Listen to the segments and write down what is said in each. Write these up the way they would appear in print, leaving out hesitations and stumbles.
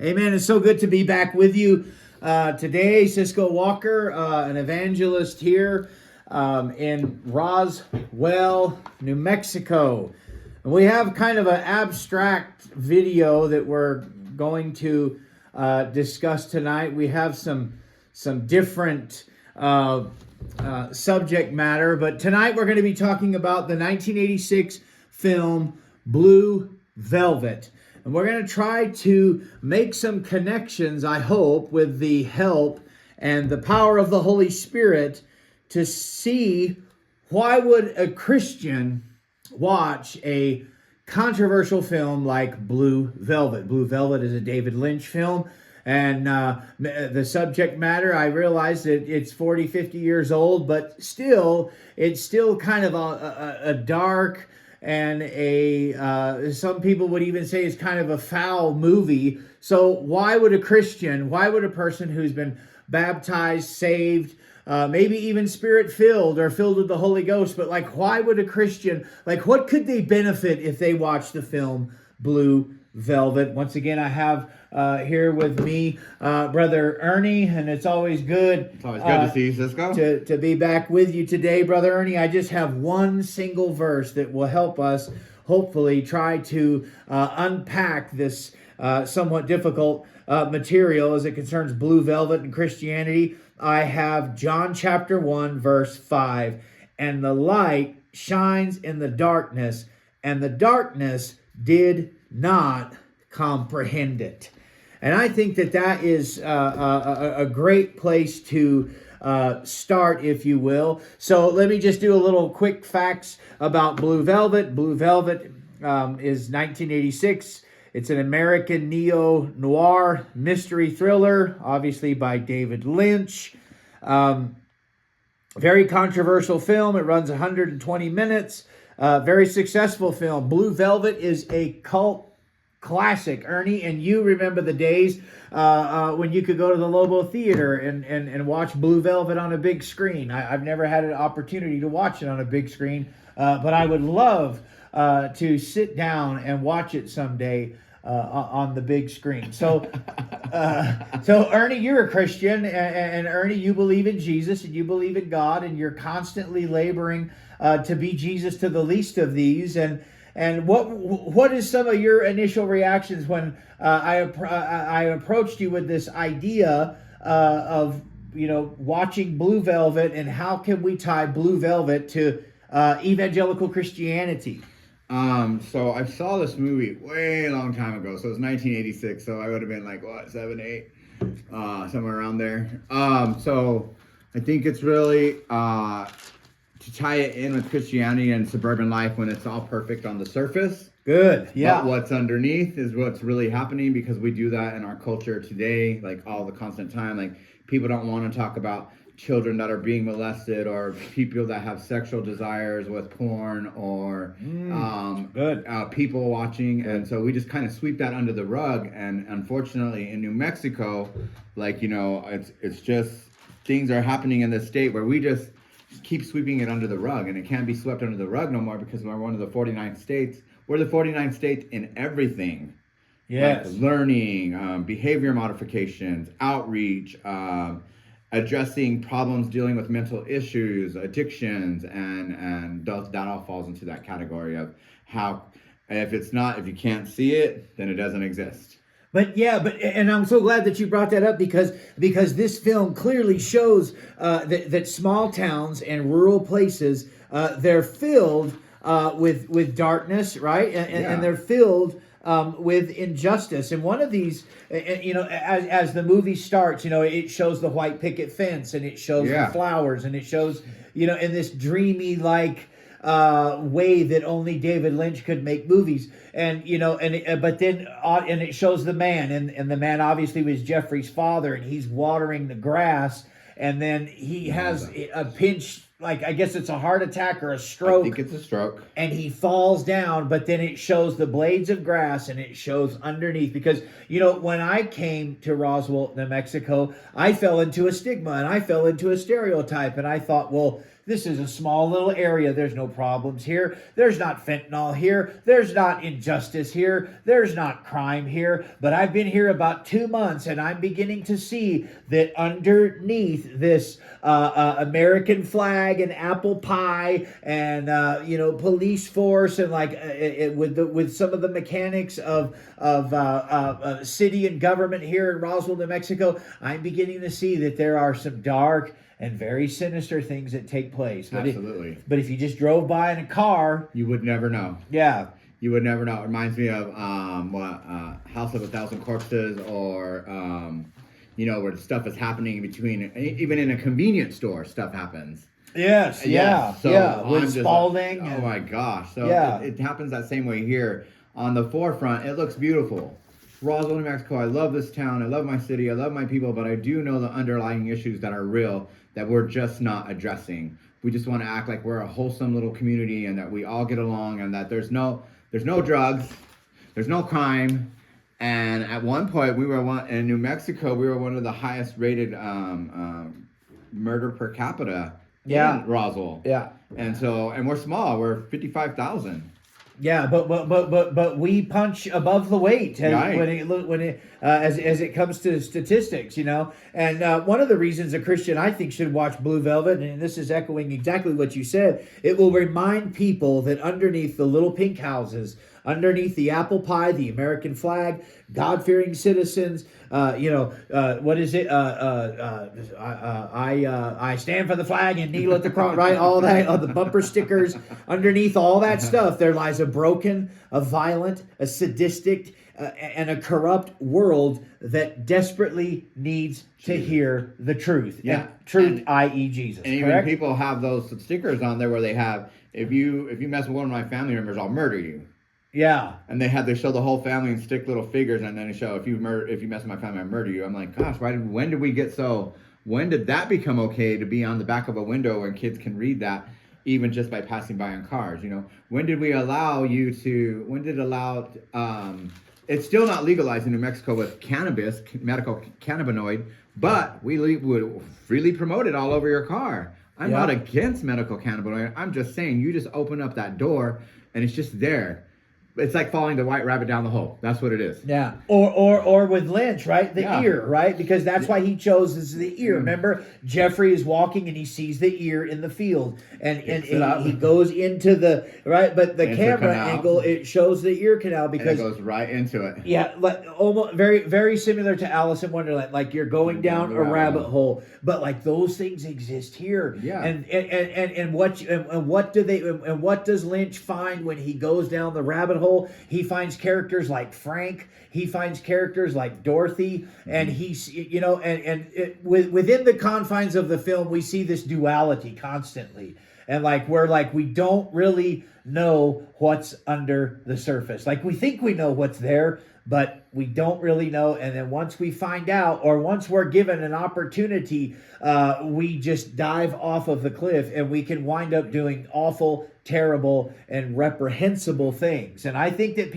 Amen. It's so good to be back with you today. Cisco Walker, an evangelist here in Roswell, New Mexico. And we have kind of an abstract video that we're going to discuss tonight. We have some different subject matter, but tonight we're going to be talking about the 1986 film Blue Velvet. And we're going to try to make some connections, I hope, with the help and the power of the Holy Spirit to see why would a Christian watch a controversial film like Blue Velvet. Blue Velvet is a David Lynch film. And the subject matter, I realize that it's 40, 50 years old, but still, it's still kind of a dark and some people would even say it's kind of a foul movie. So why would a Christian, why would a person who's been baptized, saved, maybe even spirit-filled or filled with the Holy Ghost, but why would a Christian, what could they benefit if they watch the film Blue Velvet? Once again, I have here with me Brother Ernie, and it's always good. It's always good to see you, Cisco. To be back with you today, Brother Ernie. I just have one single verse that will help us hopefully try to unpack this somewhat difficult material as it concerns Blue Velvet and Christianity. I have John chapter 1, verse 5. And the light shines in the darkness, and the darkness did not comprehend it. And I think that is a great place to start, if you will. So let me just do a little quick facts about Blue Velvet. Blue Velvet is 1986. It's an American neo-noir mystery thriller, obviously by David Lynch. Very controversial film. It runs 120 minutes. Very successful film. Blue Velvet is a cult classic, Ernie, and you remember the days when you could go to the Lobo Theater and watch Blue Velvet on a big screen. I've never had an opportunity to watch it on a big screen, but I would love to sit down and watch it someday on the big screen. So Ernie, you're a Christian, and Ernie, you believe in Jesus, and you believe in God, and you're constantly laboring to be Jesus to the least of these. And what is some of your initial reactions when I approached you with this idea of watching Blue Velvet, and how can we tie Blue Velvet to evangelical Christianity? So I saw this movie way a long time ago. So it was 1986. So I would have been 7, 8, somewhere around there. So I think it's really to tie it in with Christianity and suburban life when it's all perfect on the surface. Good, yeah. But what's underneath is what's really happening, because we do that in our culture today, all the constant time. People don't want to talk about children that are being molested, or people that have sexual desires with porn, or people watching. And so we just kind of sweep that under the rug. And unfortunately in New Mexico, it's just things are happening in this state where we just keep sweeping it under the rug, and it can't be swept under the rug no more, because we're one of the 49 states. We're the 49th state in everything. Yes. Learning, behavior modifications, outreach, addressing problems dealing with mental issues, addictions, and that all falls into that category of how, if you can't see it, then it doesn't exist. And I'm so glad that you brought that up, because this film clearly shows that small towns and rural places, they're filled with darkness, right? And they're filled with injustice. And one of these, as the movie starts, it shows the white picket fence, and it shows the flowers, and it shows, in this dreamy way that only David Lynch could make movies. And but then it shows the man, and the man obviously was Jeffrey's father, and he's watering the grass, and then he has a pinch, I guess it's a heart attack or a stroke. I think it's a stroke. And he falls down, but then it shows the blades of grass, and it shows underneath. Because, when I came to Roswell, New Mexico, I fell into a stigma, and I fell into a stereotype, and I thought, well, This is a small little area. There's no problems here. There's not fentanyl here. There's not injustice here. There's not crime here. But I've been here about 2 months, and I'm beginning to see that underneath this American flag and apple pie and police force and with some of the mechanics of city and government here in Roswell, New Mexico, I'm beginning to see that there are some dark and very sinister things that take place. Absolutely. But if you just drove by in a car, you would never know. Yeah. You would never know. It reminds me of House of a Thousand Corpses, or where stuff is happening between, even in a convenience store, stuff happens. Yes. Yeah. So yeah. I'm With just Spalding. oh my gosh. So Yeah. it happens that same way here. On the forefront, it looks beautiful. Roswell, New Mexico. I love this town. I love my city. I love my people. But I do know the underlying issues that are real that we're just not addressing. We just want to act like we're a wholesome little community and that we all get along and that there's no drugs, there's no crime. And at one point, in New Mexico, we were one of the highest rated murder per capita in Roswell. Yeah. And we're small. We're 55,000. Yeah, but we punch above the weight as it comes to statistics, And one of the reasons a Christian, I think, should watch Blue Velvet, and this is echoing exactly what you said, it will remind people that underneath the little pink houses, underneath the apple pie, the American flag, God-fearing citizens, what is it? I stand for the flag and kneel at the cross, right? All that, all the bumper stickers. Underneath all that stuff, there lies a broken, a violent, a sadistic, and a corrupt world that desperately needs to hear the truth. Yeah. And truth, i.e. Jesus. And correct? even people have those stickers on there where they have, if you mess with one of my family members, I'll murder you. Yeah. And they show the whole family and stick little figures, and then they show if you mess with my family, I murder you. I'm like, gosh, when did that become okay to be on the back of a window and kids can read that even just by passing by on cars? When did it allow it's still not legalized in New Mexico with cannabis, medical cannabinoid, but we would freely promote it all over your car. I'm not against medical cannabinoid. I'm just saying you just open up that door and it's just there. It's like following the white rabbit down the hole. That's what it is. Yeah. Or with Lynch, right? The ear, right? Because that's why he chose the ear. Remember, Jeffrey is walking and he sees the ear in the field. And he goes into the, right? But the camera angle, it shows the ear canal because it goes right into it. Yeah, almost very, very similar to Alice in Wonderland. Like you're going down a rabbit hole. But like those things exist here. Yeah. And what does Lynch find when he goes down the rabbit hole? He finds characters like Frank. He finds characters like Dorothy, and he's within the confines of the film, we see this duality constantly, and we don't really know what's under the surface. Like we think we know what's there, but we don't really know. And then once we find out, or once we're given an opportunity, we just dive off of the cliff and we can wind up doing awful, terrible, and reprehensible things. And I think that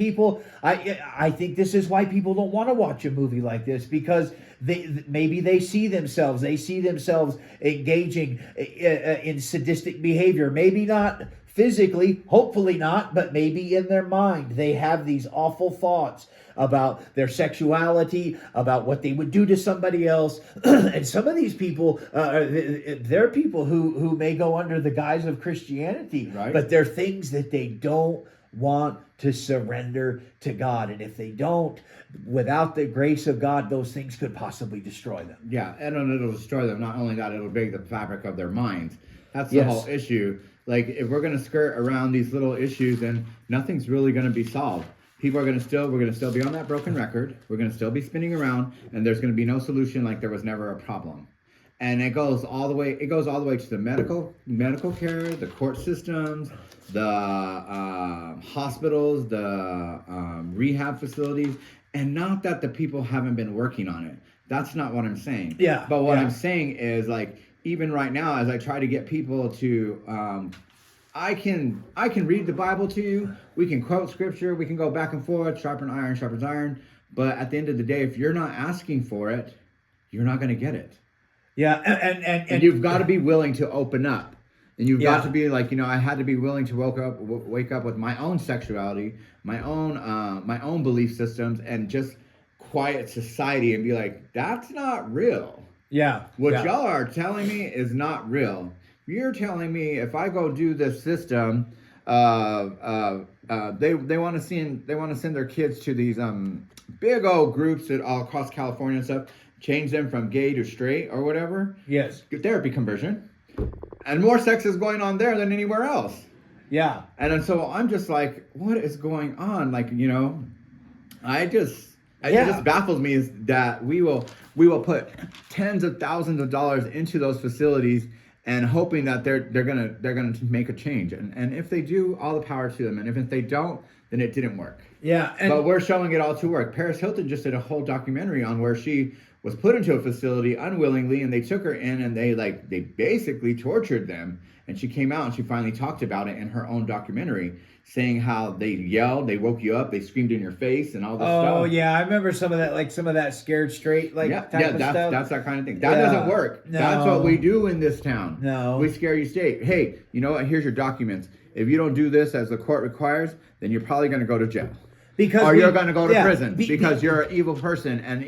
I think this is why people don't want to watch a movie like this, because maybe they see themselves engaging in sadistic behavior. Maybe not physically, hopefully not, but maybe in their mind they have these awful thoughts about their sexuality, about what they would do to somebody else. And some of these people, they're people who may go under the guise of Christianity, right? But they're things that they don't want to surrender to God. And if they don't, without the grace of God, those things could possibly destroy them. Yeah, and it'll destroy them. Not only that, it'll break the fabric of their minds. That's the whole issue. Like, if we're going to skirt around these little issues, then nothing's really going to be solved. People are going to we're going to still be on that broken record. We're going to still be spinning around, and there's going to be no solution, like there was never a problem. And it goes all the way to the medical care, the court systems, the hospitals, the rehab facilities. And not that the people haven't been working on it. That's not what I'm saying. Yeah. But what I'm saying is, like, even right now, as I try to get people to, I can read the Bible to you. We can quote scripture. We can go back and forth, sharpen iron, sharpens iron. But at the end of the day, if you're not asking for it, you're not going to get it. Yeah, and you've got to be willing to open up. And you've Yeah. got to be like, I had to be willing to wake up with my own sexuality, my own belief systems, and just quiet society and be like, that's not real. Yeah. What yeah. y'all are telling me is not real. You're telling me if I go do this system, they want to send their kids to these big old groups that all across California and stuff, change them from gay to straight or whatever. Yes. Therapy conversion, and more sex is going on there than anywhere else. Yeah. And then, so I'm just like, what is going on? Like, it just baffles me is that we will put tens of thousands of dollars into those facilities and hoping that they're gonna make a change. And if they do, all the power to them. And if they don't, then it didn't work. Yeah. But we're showing it all to work. Paris Hilton just did a whole documentary on where she was put into a facility unwillingly, and they took her in and they basically tortured them. And she came out and she finally talked about it in her own documentary, saying how they yelled, they woke you up, they screamed in your face, and all this stuff. Oh yeah, I remember some of that scared straight type of stuff. That's that kind of thing. That doesn't work. No. That's what we do in this town. No. We scare you straight. Hey, you know what? Here's your documents. If you don't do this as the court requires, then you're probably going to go to jail. Or you're going to go to prison because you're an evil person, and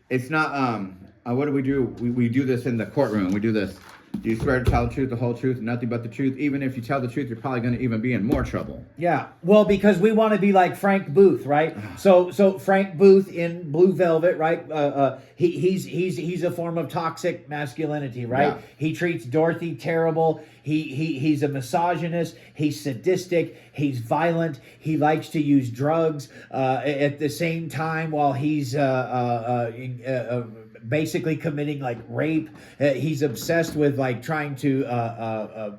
it's not what do? We do this in the courtroom. We do this. Do you swear to tell the truth, the whole truth, and nothing but the truth? Even if you tell the truth, you're probably going to even be in more trouble. Yeah, well, because we want to be like Frank Booth, right? So Frank Booth in Blue Velvet, right? He's a form of toxic masculinity, right? Yeah. He treats Dorothy terrible. He's a misogynist. He's sadistic. He's violent. He likes to use drugs at the same time while he's basically committing like rape. He's obsessed with like trying to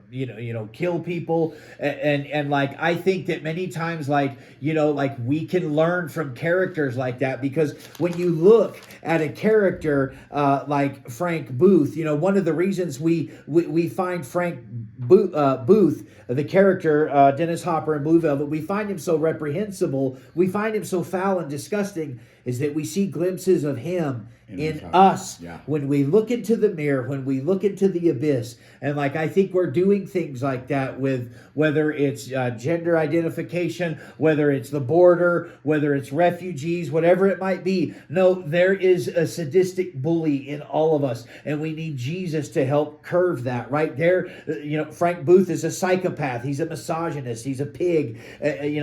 kill people, and like I think that many times like we can learn from characters like that, because when you look at a character like Frank Booth, one of the reasons we find Frank Booth, the character Dennis Hopper in Blue Velvet, we find him so reprehensible, we find him so foul and disgusting, is that we see glimpses of him in us when we look into the mirror, when we look into the abyss. And like I think we're doing things like that with whether it's gender identification, whether it's the border, whether it's refugees, whatever it might be. No, there is a sadistic bully in all of us, and we need Jesus to help curve that right there. Frank Booth is a psychopath. He's a misogynist. He's a pig. He's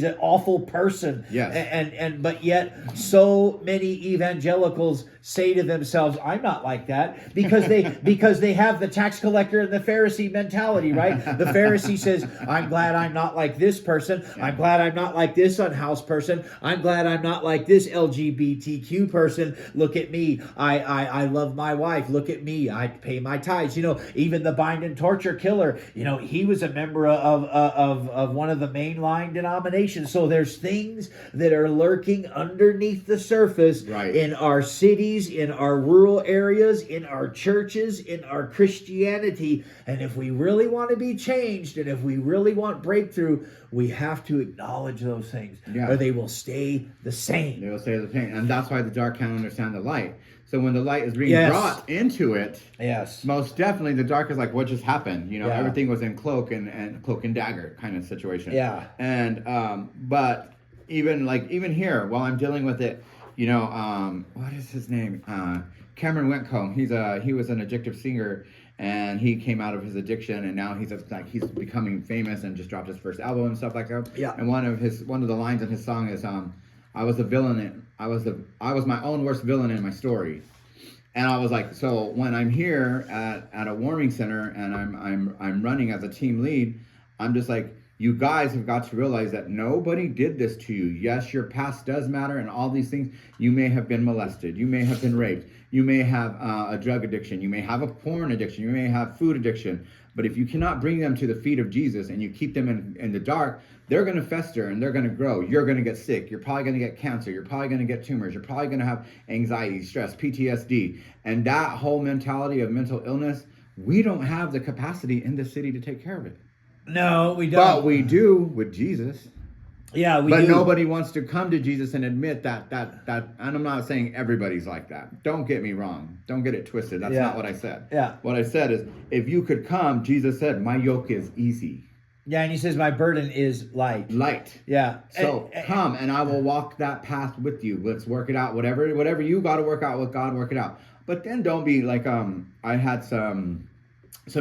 an awful person. Yes. But yet so many evangelicals say to themselves, I'm not like that, because they have the tax collector and the Pharisee mentality, right? The Pharisee says, I'm glad I'm not like this person. I'm glad I'm not like this unhoused person. I'm glad I'm not like this LGBTQ person. Look at me. I love my wife. Look at me. I pay my tithes. Even the bind and torture killer, he was a member of one of the mainline denominations. So there's things that are lurking underneath the surface in our cities, in our rural areas, in our churches, in our Christianity. And if we really want to be changed, and if we really want breakthrough, we have to acknowledge those things, or they will stay the same. They will stay the same. And that's why the dark can't understand the light. So when the light is being brought into it, most definitely the dark is like, what just happened? Everything was in cloak and dagger kind of situation. Yeah. And but even here, while I'm dealing with it, what is his name? Cameron Wentcomb. He was an addictive singer, and he came out of his addiction, and now he's becoming famous and just dropped his first album and stuff like that. Yeah. And one of the lines in his song is I was a villain. I was my own worst villain in my story. And I was like, so when I'm here at a warming center and I'm running as a team lead, I'm just like, you guys have got to realize that nobody did this to you. Yes, your past does matter and all these things. You may have been molested. You may have been raped. You may have a drug addiction. You may have a porn addiction. You may have food addiction. But if you cannot bring them to the feet of Jesus and you keep them in the dark, they're going to fester and they're going to grow. You're going to get sick. You're probably going to get cancer. You're probably going to get tumors. You're probably going to have anxiety, stress, PTSD. And that whole mentality of mental illness, we don't have the capacity in the city to take care of it. No, we don't. But we do with Jesus. Yeah, we But do. nobody wants to come to Jesus and admit that, and I'm not saying everybody's like that. Don't get me wrong. Don't get it twisted. That's Yeah. not what I said. Yeah. What I said is, if you could come, Jesus said, my yoke is easy, Yeah, and he says, my burden is light. light. Yeah. So come and I will walk that path with you. Let's work it out. Whatever you got to work out with God, work it out. But then don't be like, I had some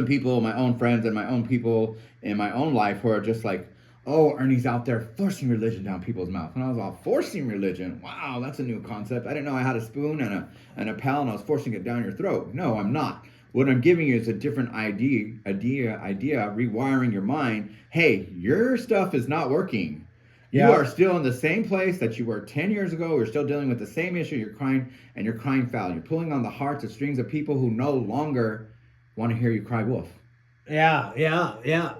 people, my own friends and my own people in my own life who are just like, oh, Ernie's out there forcing religion down people's mouth. And I was all, forcing religion? Wow, that's a new concept. I didn't know I had a spoon and a pal and I was forcing it down your throat. No, I'm not. What I'm giving you is a different idea, rewiring your mind. Hey, your stuff is not working. Yeah. You are still in the same place that you were 10 years ago. You're still dealing with the same issue. You're crying foul. You're pulling on the hearts of strings of people who no longer want to hear you cry wolf. Yeah.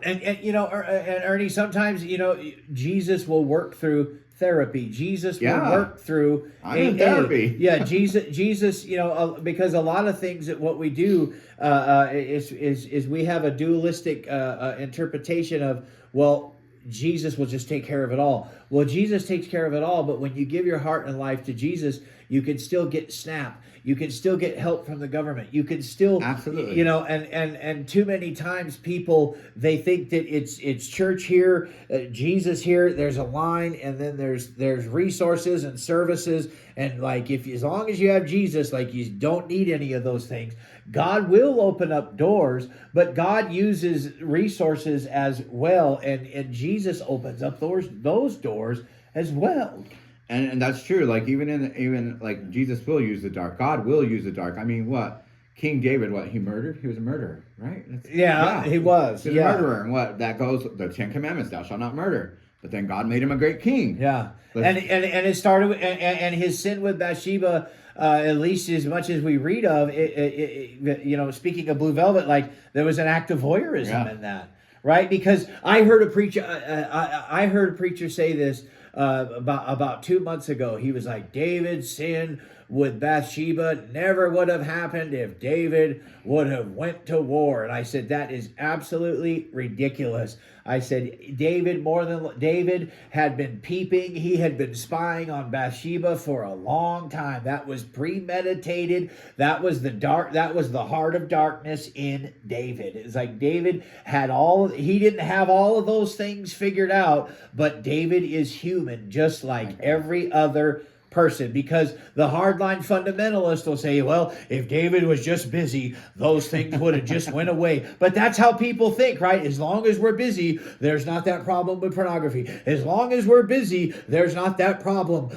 And you know, and Ernie, sometimes, you know, Jesus will work through therapy. Jesus will work through I'm in therapy. Yeah, Jesus, you know, because a lot of things that what we do is we have a dualistic interpretation of, well, Jesus will just take care of it all. Well, Jesus takes care of it all, but when you give your heart and life to Jesus, you can still get SNAP. You can still get help from the government. You can still, Absolutely. you know, and too many times people, they think that it's church here, Jesus here. There's a line, and then there's resources and services, and like as long as you have Jesus, like you don't need any of those things. God will open up doors, but God uses resources as well, and Jesus opens up those doors as well. And that's true. Like even like Jesus will use the dark. God will use the dark. I mean, what King David? What he murdered? He was a murderer, right? Yeah, he was. He's a murderer. And what that goes? The 10 Commandments: Thou shalt not murder. But then God made him a great king. Yeah, and it started and his sin with Bathsheba. At least as much as we read of it, you know, speaking of Blue Velvet, like there was an act of voyeurism in that, right? Because I heard a preacher, I heard a preacher say this about 2 months ago. He was like, David's sin with Bathsheba never would have happened if David would have went to war. And I said, that is absolutely ridiculous. I said, David had been peeping. He had been spying on Bathsheba for a long time. That was premeditated. That was the heart of darkness in David. It's like David he didn't have all of those things figured out, but David is human, just like every other person, because the hardline fundamentalist will say, well, if David was just busy, those things would have just went away. But that's how people think, right? As long as we're busy, there's not that problem with pornography. As long as we're busy, there's not that problem.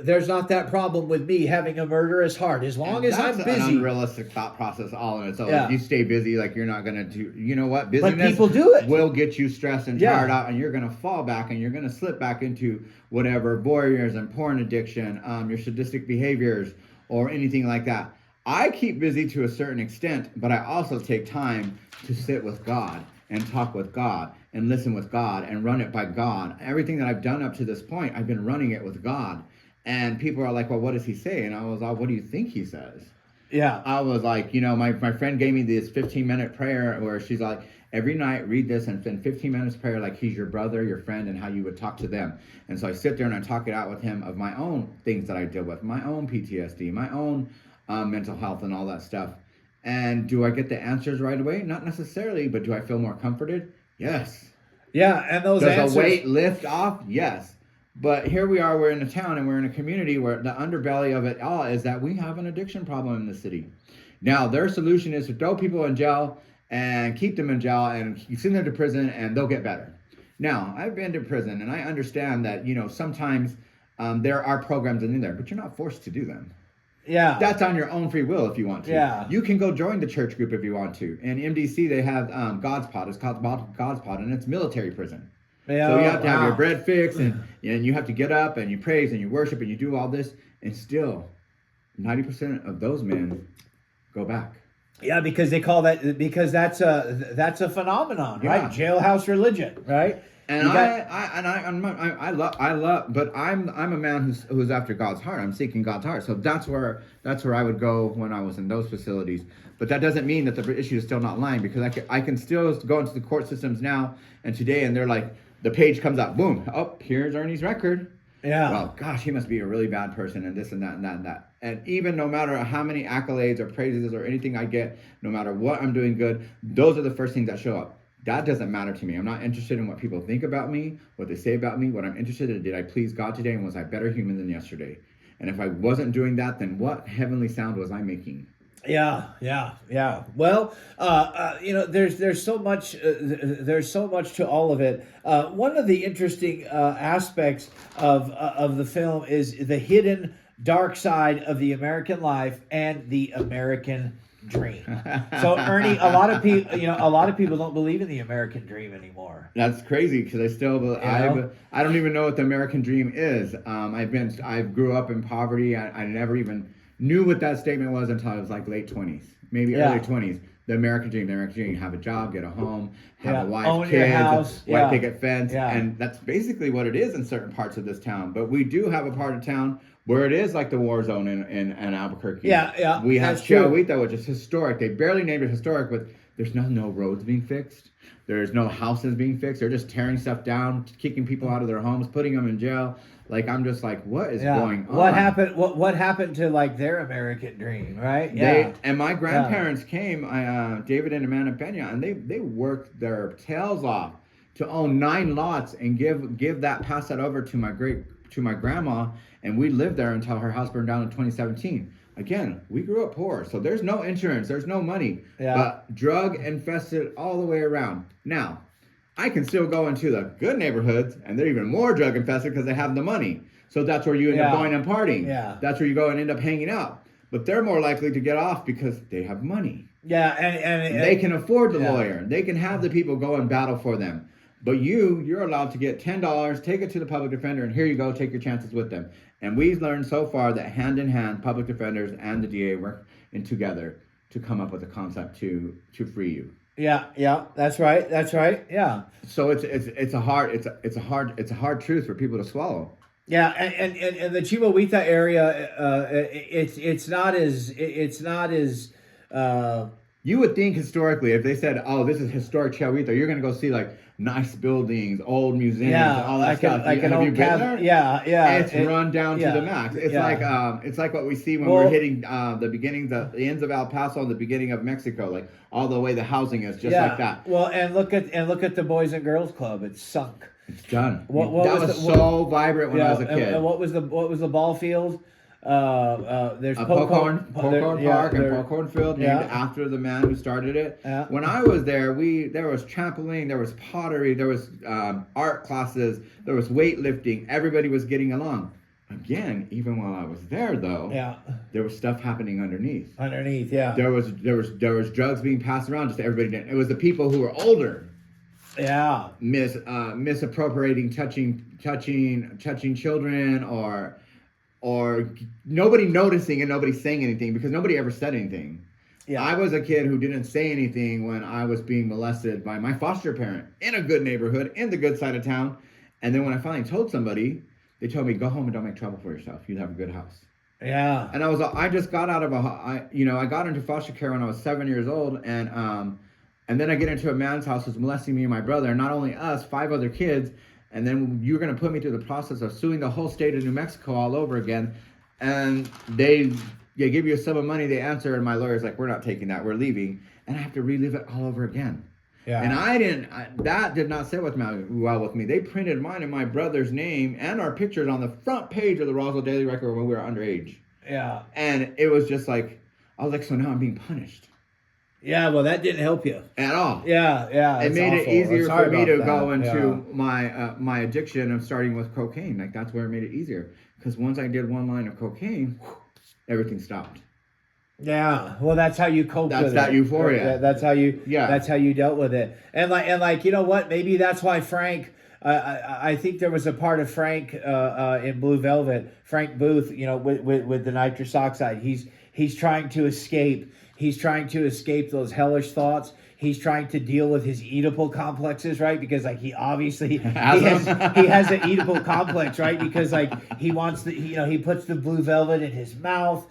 There's not that problem with me having a murderous heart. As long as I'm busy. That's an unrealistic thought process all in its own. Yeah. Like you stay busy, like you're not going to do, you know what? Busyness But people do it. will get you stressed and tired out, and you're going to fall back and you're going to slip back into whatever voyeurism, porn addiction, your sadistic behaviors, or anything like that. I keep busy to a certain extent, but I also take time to sit with God and talk with God and listen with God and run it by God. Everything that I've done up to this point, I've been running it with God. And people are like, well, what does he say? And I was like, what do you think he says? Yeah. I was like, you know, my friend gave me this 15-minute prayer where she's like, every night read this and spend 15 minutes prayer like he's your brother, your friend, and how you would talk to them. And so I sit there and I talk it out with him of my own things that I deal with, my own PTSD, my own mental health and all that stuff. And do I get the answers right away? Not necessarily, but do I feel more comforted? Yes. Yeah, and those answers... Does the weight lift off? Yes. But here we are, we're in a town and we're in a community where the underbelly of it all is that we have an addiction problem in the city. Now, their solution is to throw people in jail and keep them in jail and send them to prison and they'll get better. Now, I've been to prison and I understand that, you know, sometimes there are programs in there, but you're not forced to do them. Yeah. That's on your own free will if you want to. Yeah. You can go join the church group if you want to. In MDC, they have God's Pod. It's called God's Pod, and it's military prison. Yeah, so you have to have your bread fixed, and you have to get up and you praise and you worship and you do all this, and still 90% of those men go back. Yeah, because they call that, because that's a phenomenon, right? Jailhouse religion, right? And I love, but I'm a man who's after God's heart. I'm seeking God's heart. So that's where I would go when I was in those facilities. But that doesn't mean that the issue is still not lying, because I can still go into the court systems now and today, and they're like, the page comes up, boom, oh, here's Ernie's record. Yeah. Well, gosh, he must be a really bad person, and this and that and that and that. And even no matter how many accolades or praises or anything I get, no matter what I'm doing good, those are the first things that show up. That doesn't matter to me. I'm not interested in what people think about me, what they say about me. What I'm interested in, did I please God today, and was I better human than yesterday? And if I wasn't doing that, then what heavenly sound was I making? Yeah. Well, there's so much to all of it. One of the interesting aspects of the film is the hidden dark side of the American life and the American dream. So, Ernie, a lot of people don't believe in the American dream anymore. That's crazy because I don't even know what the American dream is. I grew up in poverty. I never even knew what that statement was until I was like late 20s, maybe early 20s. The American dream, have a job, get a home, have a wife, own kids, your house, white picket fence. Yeah. And that's basically what it is in certain parts of this town. But we do have a part of town where it is like the war zone in Albuquerque. Yeah. We have that's true. Chihuahua, which is historic. They barely named it historic, but there's no roads being fixed. There's no houses being fixed. They're just tearing stuff down, kicking people out of their homes, putting them in jail. Like, I'm just like, what is going on? What happened? What happened to like their American dream, right? Yeah. And my grandparents came, David and Amanda Pena, and they worked their tails off to own 9 lots and pass that over to my grandma, and we lived there until her house burned down in 2017. Again, we grew up poor, so there's no insurance, there's no money, but drug infested all the way around. Now, I can still go into the good neighborhoods, and they're even more drug infested because they have the money. So that's where you end up going and partying. Yeah. That's where you go and end up hanging out. But they're more likely to get off because they have money. Yeah, and they can afford the lawyer. They can have the people go and battle for them. But you're allowed to get $10, take it to the public defender, and here you go, take your chances with them. And we've learned so far that hand in hand, public defenders and the DA work together to come up with a concept to free you. Yeah, that's right. Yeah. So it's a hard truth for people to swallow. Yeah, and the Chihuahua area, it's not as you would think historically, if they said, "Oh, this is historic Chihuahua," you're gonna go see like nice buildings, old museums, and all that stuff. Have you been there? Yeah. It's run down to the max. It's like what we see when we're hitting the ends of El Paso and the beginning of Mexico, like all the way the housing is just like that. Well, and look at the Boys and Girls Club. It's sunk. It's done. What that was so vibrant when I was a kid. And what was the ball field? There's Pokhorn Park and Pokhorn Field, named after the man who started it. Yeah. When I was there, there was trampoline, there was pottery, there was art classes, there was weightlifting. Everybody was getting along. Again, even while I was there, though, there was stuff happening underneath. There was drugs being passed around. Just everybody didn't. It was the people who were older. Yeah. Misappropriating, touching children, or nobody noticing and nobody saying anything because nobody ever said anything. Yeah. I was a kid who didn't say anything when I was being molested by my foster parent in a good neighborhood, in the good side of town. And then when I finally told somebody, they told me, go home and don't make trouble for yourself. You'd have a good house. Yeah. And I just got out of I got into foster care when I was 7 years old. And then I get into a man's house who's molesting me and my brother, and not only us, 5 other kids. And then you're going to put me through the process of suing the whole state of New Mexico all over again. And they give you a sum of money, they answer, and my lawyer's like, we're not taking that, we're leaving. And I have to relive it all over again. Yeah. And that did not sit well with me. They printed mine and my brother's name and our pictures on the front page of the Roswell Daily Record when we were underage. Yeah. And it was just like, I was like, so now I'm being punished. Yeah, well, that didn't help you at all. Yeah. It made it easier for me to go into my addiction of starting with cocaine. Like, that's where it made it easier. Because once I did 1 line of cocaine, everything stopped. Yeah, well, that's how you cope with it. That's that euphoria. That's how you dealt with it. And like you know what? Maybe that's why Frank. I think there was a part of Frank in Blue Velvet, Frank Booth. With the nitrous oxide, he's trying to escape. He's trying to escape those hellish thoughts. he's trying to deal with his Oedipal complexes, right? Because like he obviously he Has has an Oedipal complex, right? Because like he wants he puts the blue velvet in his mouth.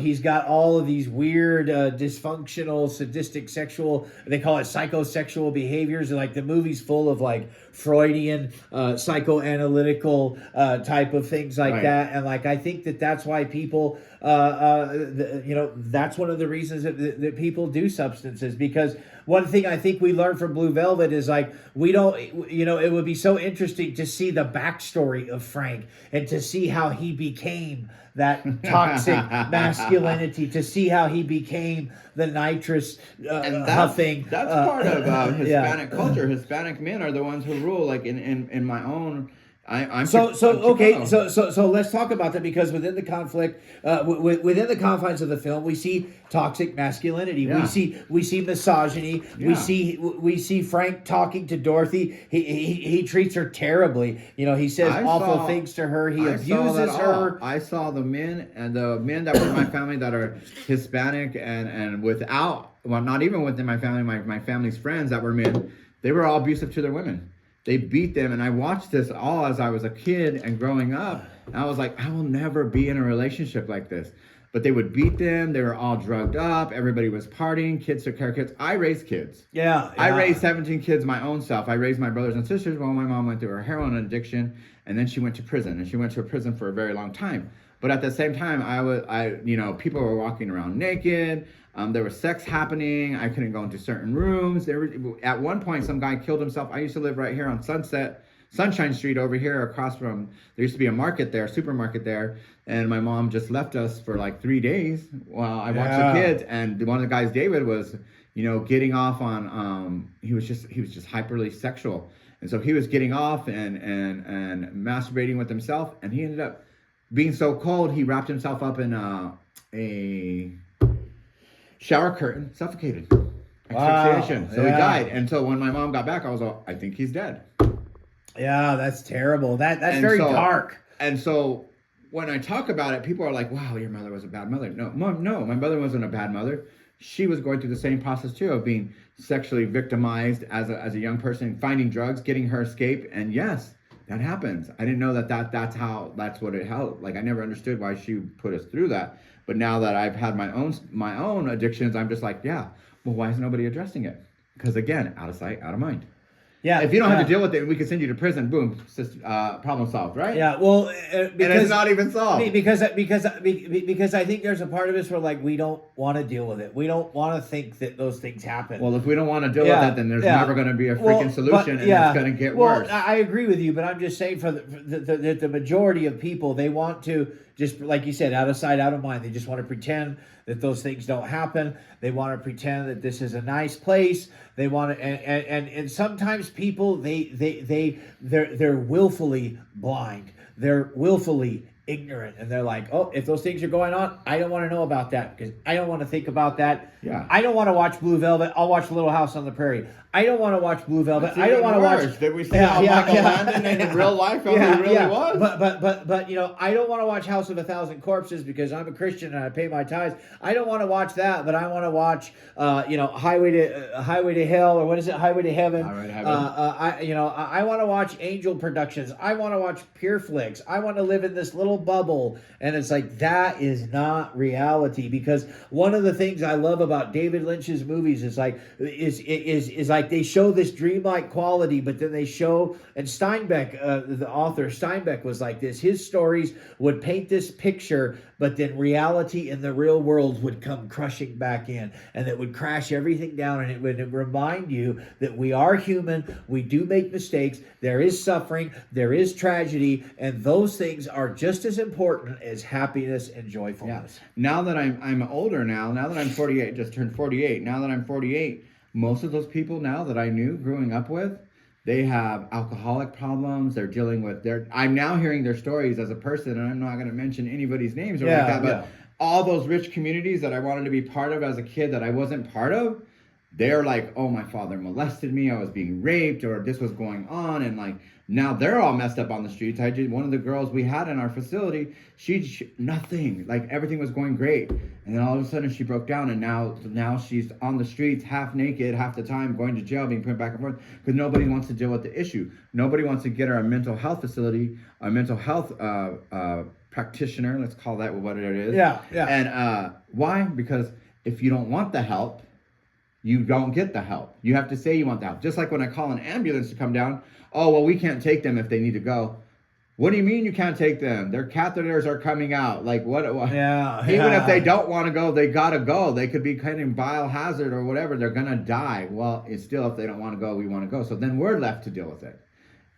He's got all of these weird dysfunctional, sadistic, sexual, they call it psychosexual behaviors. Like the movie's full of like Freudian psychoanalytical type of things like Right. that. And like I think that's why people that's one of the reasons that people do substances, because one thing I think we learned from Blue Velvet is like we don't, it would be so interesting to see the backstory of Frank and to see how he became that toxic masculinity, to see how he became the nitrous And huffing. that's part of Hispanic culture. Hispanic men are the ones who rule. Like in my own, I'm Okay, so let's talk about that, because within the conflict, within the confines of the film, we see toxic masculinity. Yeah. We see misogyny. Yeah. We see Frank talking to Dorothy. He treats her terribly. He says awful things to her. He abuses her. I saw the men that were in my family that are Hispanic and without, well, not even within my family, my family's friends that were men, they were all abusive to their women. They beat them, and I watched this all as I was a kid and growing up. And I was like, I will never be in a relationship like this. But they would beat them. They were all drugged up. Everybody was partying. Kids took care of kids. I raised kids. Yeah. I raised 17 kids my own self. I raised my brothers and sisters while my mom went through her heroin addiction, and then she went to prison. And she went to a prison for a very long time. But at the same time, people were walking around naked. There was sex happening. I couldn't go into certain rooms. At one point, some guy killed himself. I used to live right here on Sunshine Street over here across from, there used to be a market there, supermarket there. And my mom just left us for like 3 days while I watched the kids. And one of the guys, David, was, getting off on, he was just hyperly sexual. And so he was getting off and masturbating with himself. And he ended up being so cold, he wrapped himself up in a shower curtain, suffocated. Asphyxiation. So he died. And so when my mom got back, I was like, I think he's dead. Yeah, that's terrible. That's very dark. And so when I talk about it, people are like, wow, your mother was a bad mother. No, my mother wasn't a bad mother. She was going through the same process too, of being sexually victimized as a young person, finding drugs, getting her escape. And yes, that happens. I didn't know that's what it held. Like I never understood why she put us through that. But now that I've had my own addictions, I'm just like, yeah, well, why is nobody addressing it? Because again, out of sight, out of mind. Yeah. If you don't have to deal with it, we can send you to prison. Boom, problem solved, right? Yeah. Well, because and it's not even solved. Because I think there's a part of us where like we don't want to deal with it. We don't want to think that those things happen. Well, if we don't want to deal with it, then there's never going to be a freaking solution, and it's going to get worse. I agree with you, but I'm just saying for the majority of people, they want to just, like you said, out of sight, out of mind. They just want to pretend that those things don't happen. They want to pretend that this is a nice place. They want to, and sometimes people they're willfully blind. They're willfully ignorant, and they're like, oh, if those things are going on, I don't want to know about that because I don't want to think about that. Yeah. I don't want to watch Blue Velvet. I'll watch Little House on the Prairie. I don't want to watch Blue Velvet. That's I don't want to worse. watch. Did we see how Michael Landon in real life how he really was? But I don't want to watch House of a Thousand Corpses because I'm a Christian and I pay my tithes. I don't want to watch that, but I want to watch Highway to Hell, or what is it, Highway to Heaven. Highway to Heaven. I want to watch Angel Productions. I want to watch Pure Flix. I want to live in this little bubble, and it's like that is not reality. Because one of the things I love about David Lynch's movies is like they show this dreamlike quality, but then they show, and Steinbeck, the author Steinbeck was like this. His stories would paint this picture, but then reality in the real world would come crushing back in, and it would crash everything down, and it would remind you that we are human, we do make mistakes, there is suffering, there is tragedy, and those things are just as important as happiness and joyfulness. Yeah. Now that I'm older now that I'm 48, just turned 48, now that I'm 48, most of those people now that I knew growing up with, they have alcoholic problems. They're dealing with I'm now hearing their stories as a person, and I'm not going to mention anybody's names or like that, but all those rich communities that I wanted to be part of as a kid that I wasn't part of, they're like, oh, my father molested me, I was being raped, or this was going on, and like now they're all messed up on the streets. One of the girls we had in our facility, she nothing, like everything was going great, and then all of a sudden she broke down, and now she's on the streets, half naked, half the time, going to jail, being put back and forth, because nobody wants to deal with the issue. Nobody wants to get her a mental health facility, a mental health practitioner, let's call that what it is. Yeah, yeah. And why? Because if you don't want the help, you don't get the help. You have to say you want the help. Just like when I call an ambulance to come down, oh, well, we can't take them if they need to go. What do you mean you can't take them? Their catheters are coming out. Like what? Yeah. Even if they don't want to go, they gotta go. They could be kind of biohazard or whatever. They're gonna die. Well, it's still, if they don't want to go, we want to go. So then we're left to deal with it.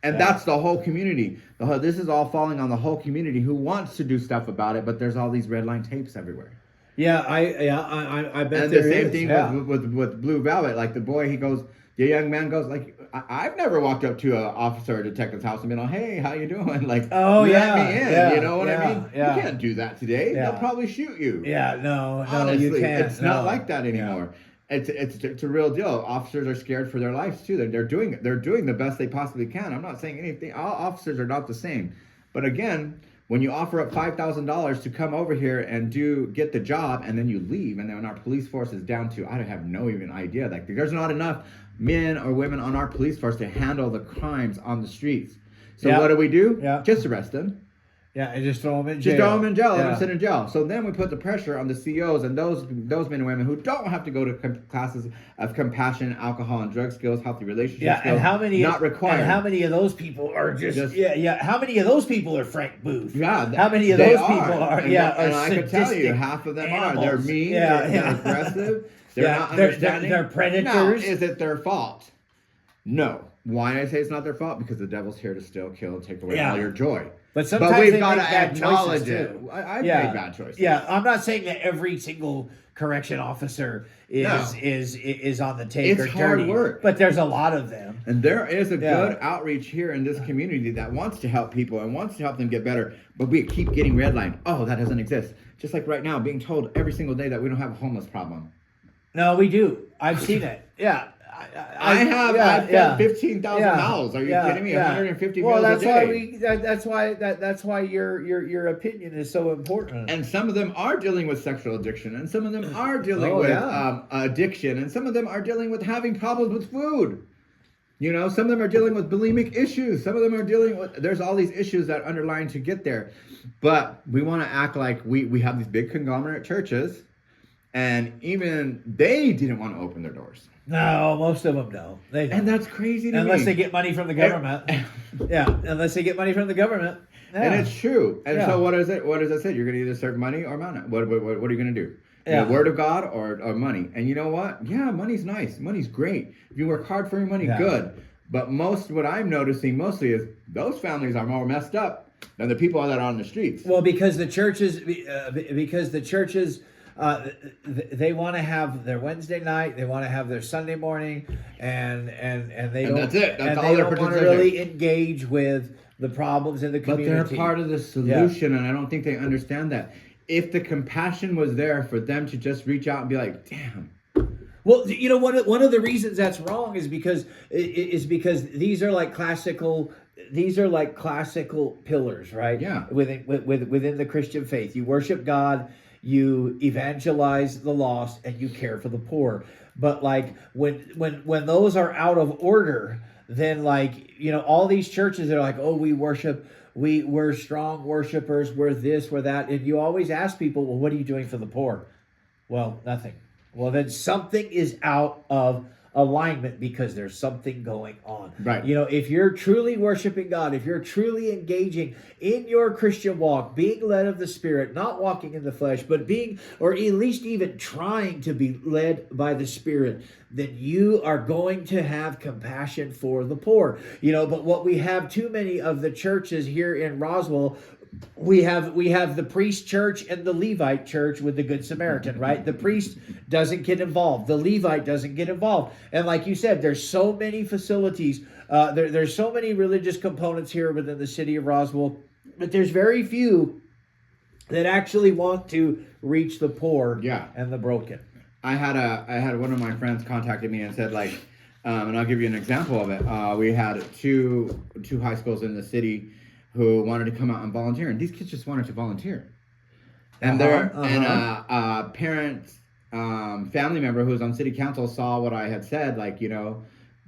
And that's the whole community. This is all falling on the whole community who wants to do stuff about it, but there's all these red line tapes everywhere. Yeah, I bet. And there the same is. thing Yeah. with Blue Velvet. Like the boy, the young man goes like, I've never walked up to an officer or detective's house and been like, hey, how you doing? Like, Oh, let yeah, me in. yeah, You know what I mean? yeah. You can't do that today. Yeah. They'll probably shoot you. Yeah, no, Honestly, you can't. it's not like that anymore. It's a real deal. Officers are scared for their lives too. They're doing the best they possibly can. I'm not saying anything. All officers are not the same. But again, when you offer up $5,000 to come over here and get the job, and then you leave, and then our police force is down to, I have no even idea. Like there's not enough men or women on our police force to handle the crimes on the streets. So what do? Yeah. Just arrest them. Yeah, and just throw them in jail. Just throw them in jail. Let Yeah. them sit in jail. So then we put the pressure on the CEOs and those men and women who don't have to go to classes of compassion, alcohol and drug skills, healthy relationship Yeah, skills. and how many? Not required. And how many of those people are just yeah? How many of those people are Frank Booth? Yeah, How many of they those people are? And, Yeah, and are I can tell you, sadistic half of them animals. are. They're mean. Yeah, they're yeah. aggressive. They're Yeah, not they're understanding. predators. Now, is it their fault? No. Why do I say it's not their fault? Because the devil's here to steal, kill, and take away Yeah. all your joy. But sometimes we've they got make to bad acknowledge choices, it. too. I've Yeah. made bad choices. Yeah, I'm not saying that every single correction officer is on the take It's or hard dirty, work. but there's a lot of them. And there is a Yeah. good outreach here in this community that wants to help people and wants to help them get better. But we keep getting redlined. Oh, that doesn't exist. Just like right now, being told every single day that we don't have a homeless problem. No, we do. I've seen it. Yeah. I've fed 15,000 mouths. Are you kidding me? 150 well, meals that's a why day. that's why your opinion is so important. And some of them are dealing with sexual addiction, and some of them are dealing with addiction, and some of them are dealing with having problems with food. You know, some of them are dealing with bulimic issues. Some of them are dealing with, there's all these issues that underline to get there. But we want to act like we have these big conglomerate churches, and even they didn't want to open their doors. No, most of them don't. They don't. And that's crazy to me. Unless they get money from the government. Yeah, unless they get money from the government. Yeah. And it's true. And Yeah. so what is it? What does it say? You're going to either serve money or money. What are you going to do? Yeah. The word of God or money? And you know what? Yeah, money's nice. Money's great. If you work hard for your money, good. But what I'm noticing mostly is those families are more messed up than the people that are on the streets. Well, because the churches, they want to have their Wednesday night, they want to have their Sunday morning, and they don't. That's it. That's and all they their don't want to participation. really engage with the problems in the But community. they're part of the solution, and I don't think they understand that. If the compassion was there for them to just reach out and be like, damn. Well, you know, one of the reasons that's wrong is because these are like classical pillars, right? Yeah. Within the Christian faith, you worship God, you evangelize the lost, and you care for the poor. But like when those are out of order, then like, you know, all these churches are like, oh, we're strong worshipers, we're this, we're that, and you always ask people, well, what are you doing for the poor? Well, nothing. Well, then something is out of alignment because there's something going on. Right. You know, if you're truly worshiping God, if you're truly engaging in your Christian walk, being led of the Spirit, not walking in the flesh, but being, or at least even trying to be led by the Spirit, then you are going to have compassion for the poor. You know, but what we have too many of the churches here in Roswell, we have the priest church and the Levite church with the Good Samaritan, right? The priest doesn't get involved. The Levite doesn't get involved. And like you said, there's so many facilities. There's so many religious components here within the city of Roswell, but there's very few that actually want to reach the poor and the broken. I had one of my friends contacted me and said like, and I'll give you an example of it. We had two high schools in the city who wanted to come out and volunteer, and these kids just wanted to volunteer. And parents, family member who was on city council saw what I had said, like, hey,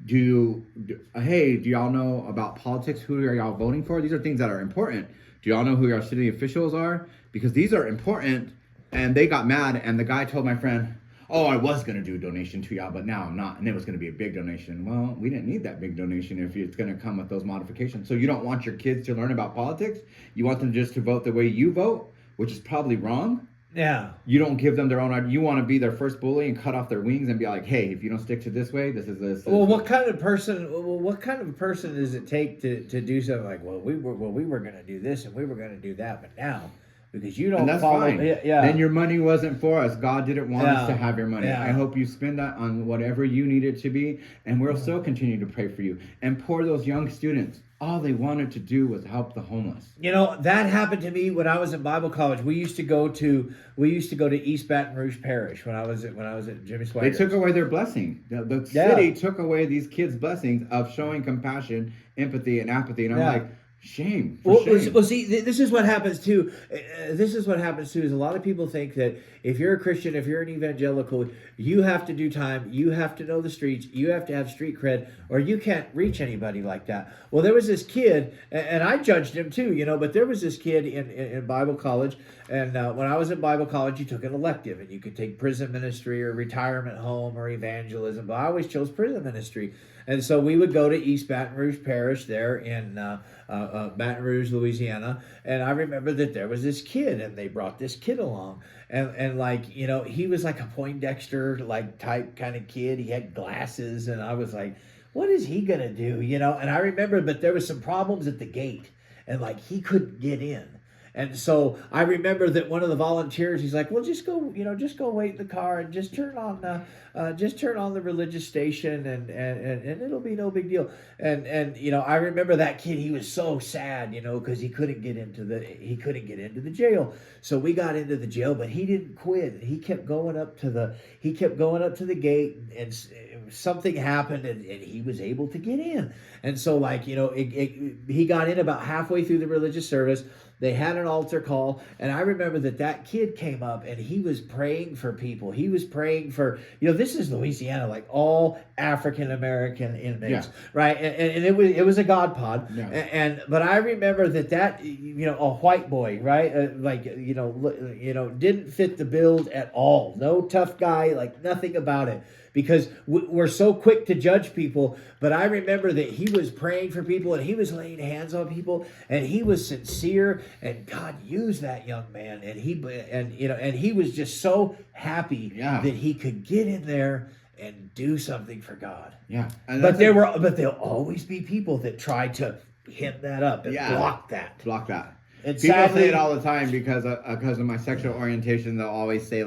do y'all know about politics? Who are y'all voting for? These are things that are important. Do y'all know who our city officials are? Because these are important. And they got mad, and the guy told my friend, oh, I was going to do a donation to y'all, but now I'm not. And it was going to be a big donation. Well, we didn't need that big donation if it's going to come with those modifications. So you don't want your kids to learn about politics? You want them just to vote the way you vote, which is probably wrong? Yeah. You don't give them their own idea. You want to be their first bully and cut off their wings and be like, hey, if you don't stick to this way, this is this. Well, what kind of person does it take to do something like, we were going to do this and we were going to do that, but now because you don't and that's follow, fine. yeah. Then your money wasn't for us. God didn't want us to have your money. Yeah. I hope you spend that on whatever you need it to be, and we'll still continue to pray for you and pour those young students. All they wanted to do was help the homeless. That happened to me when I was in Bible college. We used to go to East Baton Rouge Parish when I was at Jimmy Swaggart. They took away their blessing. The city took away these kids' blessings of showing compassion, empathy, and apathy. And I'm like, shame. Shame. Well, see, this is what happens too. This is what happens too. Is a lot of people think that if you're a Christian, if you're an evangelical, you have to do time. You have to know the streets. You have to have street cred, or you can't reach anybody like that. Well, there was this kid, and I judged him too, but there was this kid in Bible college, and when I was in Bible college, you took an elective, and you could take prison ministry or retirement home or evangelism. But I always chose prison ministry. And so we would go to East Baton Rouge Parish there in Baton Rouge, Louisiana. And I remember that there was this kid, and they brought this kid along. And he was like a Poindexter, type kind of kid. He had glasses, and I was like, what is he going to do? And I remember, but there was some problems at the gate, and he couldn't get in. And so I remember that one of the volunteers, he's like, well, just go wait in the car and just turn on the religious station and it'll be no big deal. And I remember that kid, he was so sad, because he couldn't get into the jail. So we got into the jail, but he didn't quit. He kept going up to the gate, and something happened, and he was able to get in. And so he got in about halfway through the religious service. They had an altar call, and I remember that kid came up, and he was praying for people. He was praying for, this is Louisiana, all African American inmates, right? And it was a God pod. Yeah. But I remember that a white boy, right? Didn't fit the build at all. No tough guy, nothing about it. Because we're so quick to judge people, but I remember that he was praying for people and he was laying hands on people, and he was sincere, and God used that young man, and he was just so happy that he could get in there and do something for God. Yeah, but there'll always be people that try to hit that up and block that. And people sadly, say it all the time because of my sexual orientation. They'll always say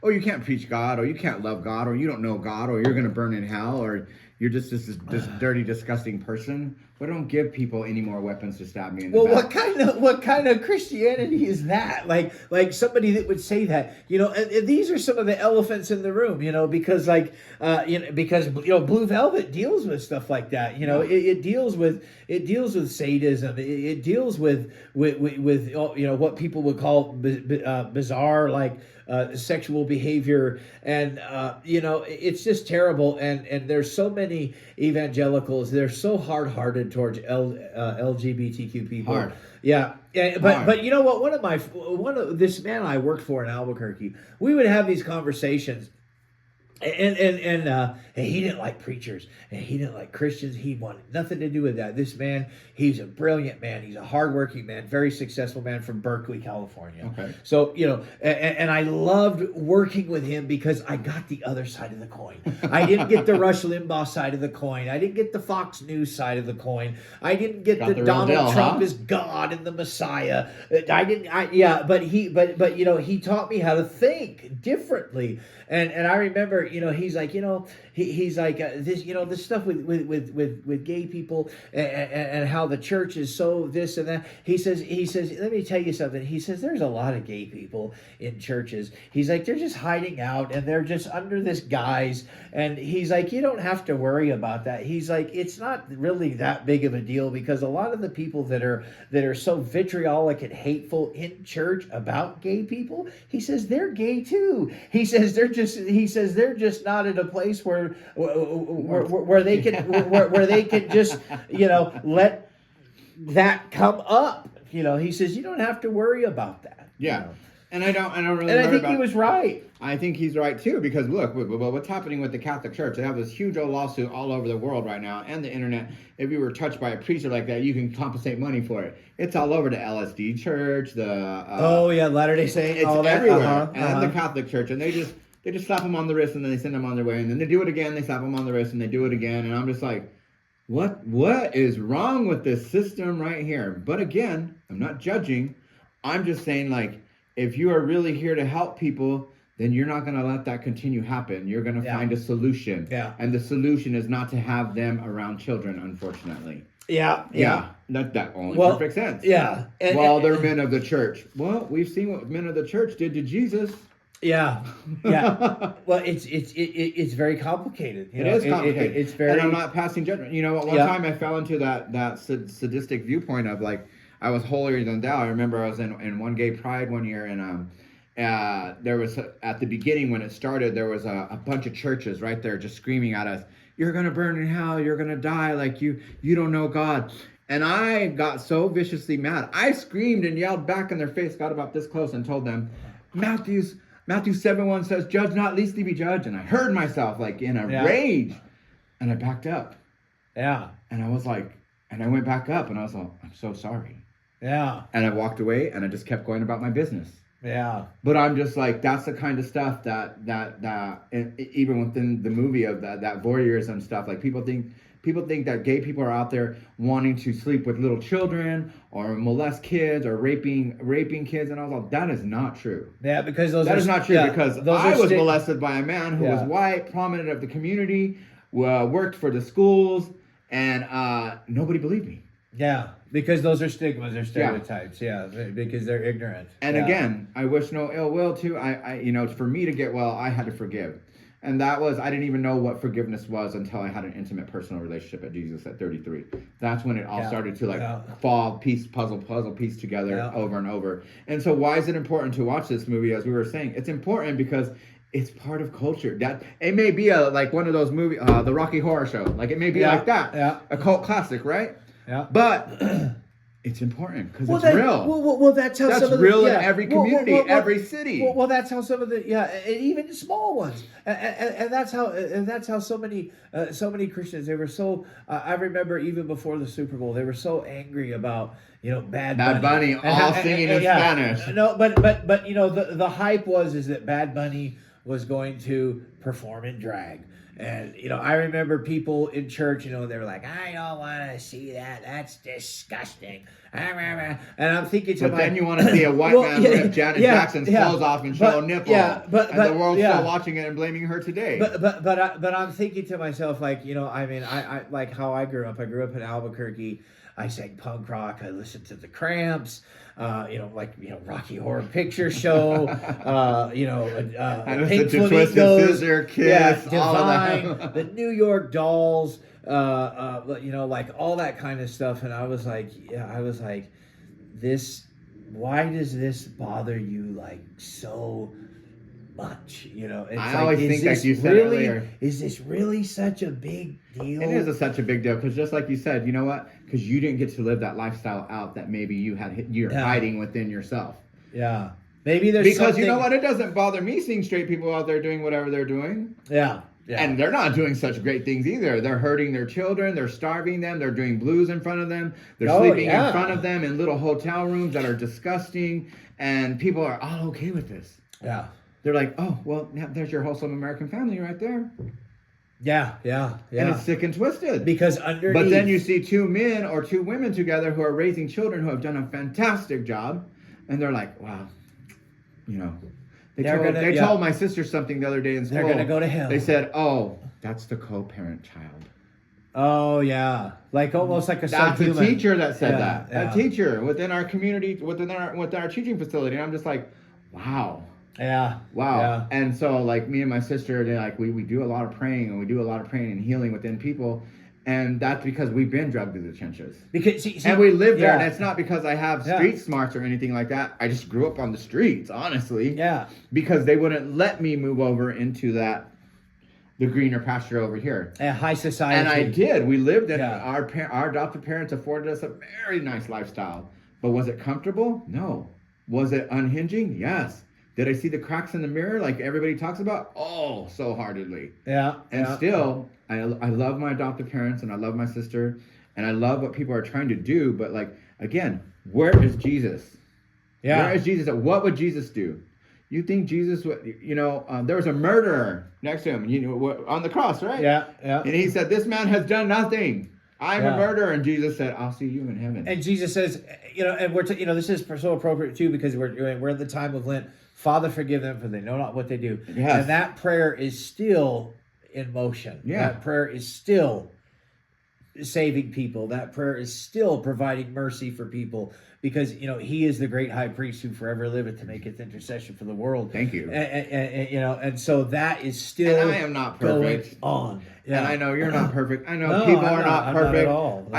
oh, you can't preach God, or you can't love God, or you don't know God, or you're going to burn in hell, or you're just this dirty, disgusting person. But don't give people any more weapons to stab me in the back. What kind of Christianity is that? Like somebody that would say that, and these are some of the elephants in the room, because Blue Velvet deals with stuff like that. It deals with sadism. It deals with what people would call bizarre, sexual behavior, and it's just terrible. And there's so many evangelicals, they're so hard-hearted towards LGBTQ people. Hard. Yeah, but you know what? This man I worked for in Albuquerque, we would have these conversations. And he didn't like preachers, and he didn't like Christians. He wanted nothing to do with that. This man, he's a brilliant man. He's a hardworking man, very successful man from Berkeley, California. Okay. So, and I loved working with him because I got the other side of the coin. I didn't get the Rush Limbaugh side of the coin. I didn't get the Fox News side of the coin. I didn't get the Donald Trump is God and the Messiah. But he taught me how to think differently. And I remember, he's like, he's like this, this stuff with gay people and how the church is so this and that. He says, let me tell you something. He says, there's a lot of gay people in churches. He's like, they're just hiding out and they're just under this guise. And he's like, you don't have to worry about that. He's like, it's not really that big of a deal, because a lot of the people that are so vitriolic and hateful in church about gay people, he says they're gay too. He says they're just not in a place where they can just let that come up. He says you don't have to worry about that. Yeah. And I don't really. And I think he was right. I think he's right too, because look, what's happening with the Catholic Church? They have this huge old lawsuit all over the world right now, and the internet. If you were touched by a preacher like that, you can compensate money for it. It's all over the LSD Church, the Latter-day Saint, it's all that everywhere, and the Catholic Church, and they just slap them on the wrist and then they send them on their way, and then they do it again, they slap them on the wrist and they do it again, and I'm just like, what is wrong with this system right here? But again, I'm not judging. I'm just saying, like, if you are really here to help people, then you're not going to let that continue happen. You're going to find a solution. Yeah. And the solution is not to have them around children, unfortunately. Yeah. That only perfect sense. Yeah. They're men of the church. Well, we've seen what men of the church did to Jesus. Yeah. Well, it's very complicated. It is complicated. It's very. And I'm not passing judgment. You know what? One time I fell into that sadistic viewpoint of, like, I was holier than thou. I remember I was in one gay pride one year, and there was at the beginning when it started, there was a bunch of churches right there just screaming at us, "You're gonna burn in hell. You're gonna die. Like you don't know God." And I got so viciously mad. I screamed and yelled back in their face, got about this close, and told them, Matthew 7:1 says, "Judge not, lest ye be judged." And I heard myself like in a rage, and I backed up. Yeah. And I was like, and I went back up, and I was like, "I'm so sorry." Yeah. And I walked away, and I just kept going about my business. Yeah. But I'm just like, that's the kind of stuff that even within the movie of that voyeurism stuff, like people think that gay people are out there wanting to sleep with little children or molest kids or raping kids, and I was like, that is not true. Yeah, because that is not true, because I was molested by a man who was white, prominent of the community, worked for the schools, and nobody believed me. Yeah, because those are stigmas or stereotypes. Yeah, because they're ignorant. And again, I wish no ill will to. I for me to get well, I had to forgive. And that was, I didn't even know what forgiveness was until I had an intimate personal relationship at Jesus at 33. That's when it all started to fall puzzle piece together over and over. And so why is it important to watch this movie? As we were saying, it's important because it's part of culture. That it may be like one of those movies, the Rocky Horror Show. Like it may be like that. Yeah. A cult classic, right? Yeah. But it's important because it's real. Well, that's how that's some of real in every community, every city. Well, that's how some of the and even small ones, and that's how so many Christians, they were so. I remember even before the Super Bowl, they were so angry about Bad Bunny all singing in Spanish. No, but the hype is that Bad Bunny was going to perform in drag. And, I remember people in church, they were like, "I don't want to see that. That's disgusting." And I'm thinking to myself. But then you want to see a white man rip Janet Jackson's clothes off and show a nipple. Yeah, but the world's still watching it and blaming her today. But I'm thinking to myself, like, I like how I grew up. I grew up in Albuquerque. I sang punk rock. I listened to the Cramps. Rocky Horror Picture Show. Pink Flamingos, Kiss, Divine, the New York Dolls. Like all that kind of stuff. And I was like, this. Why does this bother you like so much? I always think, like you said earlier, is this really such a big deal? It is such a big deal because just like you said, you know what? Because you didn't get to live that lifestyle out that maybe you're hiding within yourself. Yeah, maybe there's because you know what? It doesn't bother me seeing straight people out there doing whatever they're doing. Yeah. Yeah. And they're not doing such great things either. They're hurting their children. They're starving them. They're doing blues in front of them. They're sleeping in front of them in little hotel rooms that are disgusting. And people are all okay with this. Yeah. They're like, oh, well, there's your wholesome American family right there. Yeah. And it's sick and twisted. Because underneath. But then you see two men or two women together who are raising children who have done a fantastic job. And they're like, wow, They told my sister something the other day in school. They're gonna go to hell. They said, "Oh, that's the co-parent child." Oh yeah, like almost like a That's a subhuman. teacher that said Yeah, that. yeah. A teacher within our community, within our teaching facility. And I'm just like, wow. Yeah. Wow. Yeah. And so like me and my sister, they like we do a lot of praying, and we do a lot of praying and healing within people. And that's because we've been drugged to the trenches. Because see, And we live there, yeah. and it's not because I have street smarts or anything like that. I just grew up on the streets, honestly. Yeah. Because they wouldn't let me move over into the greener pasture over here. A high society. And I did. We lived in Yeah. our adopted parents afforded us a very nice lifestyle. But was it comfortable? No. Was it unhinging? Yes. Did I see the cracks in the mirror like everybody talks about? Oh, so heartedly. Yeah. And yeah. still, I love my adopted parents, and I love my sister, and I love what people are trying to do. But like, again, where is Jesus? Yeah. Where is Jesus? What would Jesus do? You think Jesus would, there was a murderer next to him, on the cross, right? Yeah. Yeah. And he said, "This man has done nothing. I'm Yeah. a murderer." And Jesus said, "I'll see you in heaven." And Jesus says, and we're this is so appropriate too because we're in the time of Lent. Father, forgive them, for they know not what they do. Yes. And that prayer is still in motion. Yeah. That prayer is still saving people. That prayer is still providing mercy for people because he is the great high priest who forever liveth to make his intercession for the world. Thank you. And so that is still And I am not perfect. going on. Yeah. And I know you're not perfect. I know No, people I'm are not I'm perfect. Not at all. No.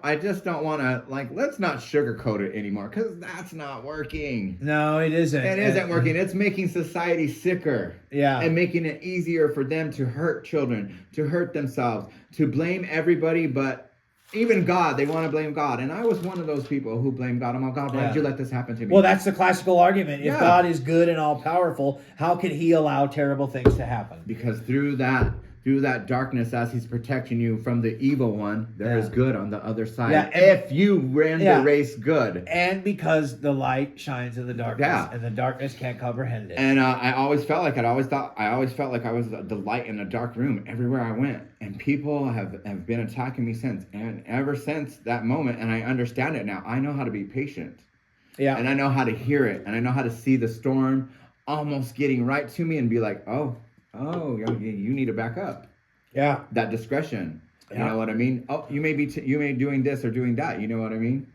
I just don't want to let's not sugarcoat it anymore, because that's not working. No, it isn't. It isn't working. It's making society sicker. Yeah. And making it easier for them to hurt children, to hurt themselves, to blame everybody, but even God. They want to blame God. And I was one of those people who blamed God. I'm like, God, why did you let this happen to me? Well, that's the classical argument. If Yeah. God is good and all powerful, how can he allow terrible things to happen? Because through that darkness, as he's protecting you from the evil one, there is good on the other side. Yeah, if you ran the race good. And because the light shines in the darkness, Yeah. and the darkness can't comprehend it. And I always felt like I always felt like I was the light in a dark room everywhere I went. And people have been attacking me since. And ever since that moment, and I understand it now, I know how to be patient. Yeah. And I know how to hear it. And I know how to see the storm almost getting right to me and be like, oh, you need to back up. Yeah. That discretion. You Yeah. know what I mean? Oh, you may be doing this or doing that. You know what I mean?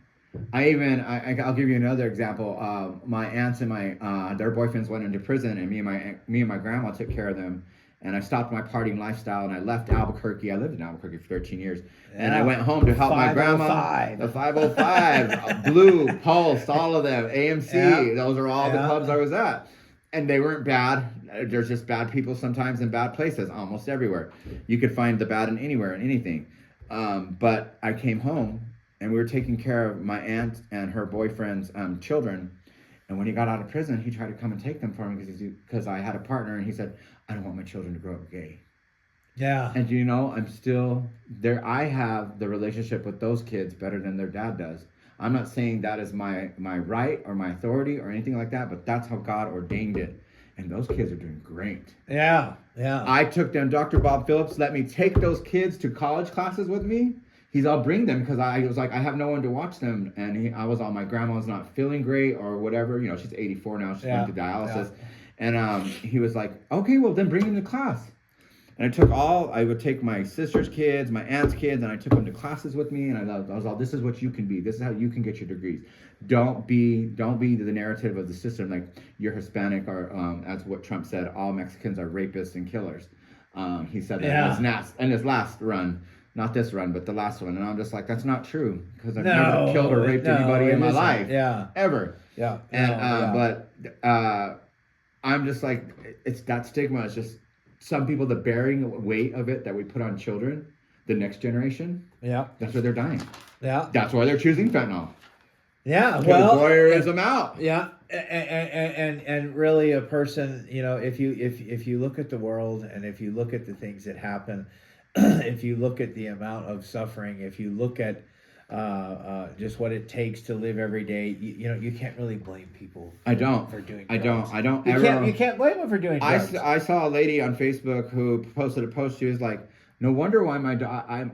I'll give you another example. My aunts and their boyfriends went into prison, and me and my grandma took care of them. And I stopped my partying lifestyle, and I left Albuquerque. I lived in Albuquerque for 13 years. And I went home to help my grandma. 505. The 505, Blue, Pulse, all of them, AMC. Yeah. Those are all the Yeah. clubs I was at. And they weren't bad. There's just bad people sometimes in bad places, almost everywhere. You could find the bad in anywhere and anything. But I came home, and we were taking care of my aunt and her boyfriend's children. And when he got out of prison, he tried to come and take them for me because I had a partner, and he said, "I don't want my children to grow up gay." Yeah. And I'm still there. I have the relationship with those kids better than their dad does. I'm not saying that is my right or my authority or anything like that, but that's how God ordained it. And those kids are doing great. Yeah. Yeah. I took them. Dr. Bob Phillips let me take those kids to college classes with me. I'll bring them because I was like, I have no one to watch them. And I was on my grandma's not feeling great or whatever. She's 84 now. She's going to dialysis. Yeah. And he was like, okay, well, then bring them to class. And I would take my sister's kids, my aunt's kids, and I took them to classes with me. And I was all, this is what you can be. This is how you can get your degrees. Don't be the narrative of the system. Like, you're Hispanic, or as what Trump said, all Mexicans are rapists and killers. He said that in his last run. Not this run, but the last one. And I'm just like, that's not true. Because I've never killed or raped anybody in my life. Yeah. Ever. Yeah. And but I'm just like, it's that stigma. It's just some people, the bearing weight of it that we put on children, the next generation. Yeah. That's why they're dying. Yeah. That's why they're choosing fentanyl. Yeah. Well, voyeurism out. Yeah. And really a person, if you look at the world and if you look at the things that happen, if you look at the amount of suffering, if you look at just what it takes to live every day, you can't really blame people. I don't. For doing I drugs. don't. You can't blame them for doing drugs. I saw a lady on Facebook who posted a post. She was like, "No wonder why my daughter's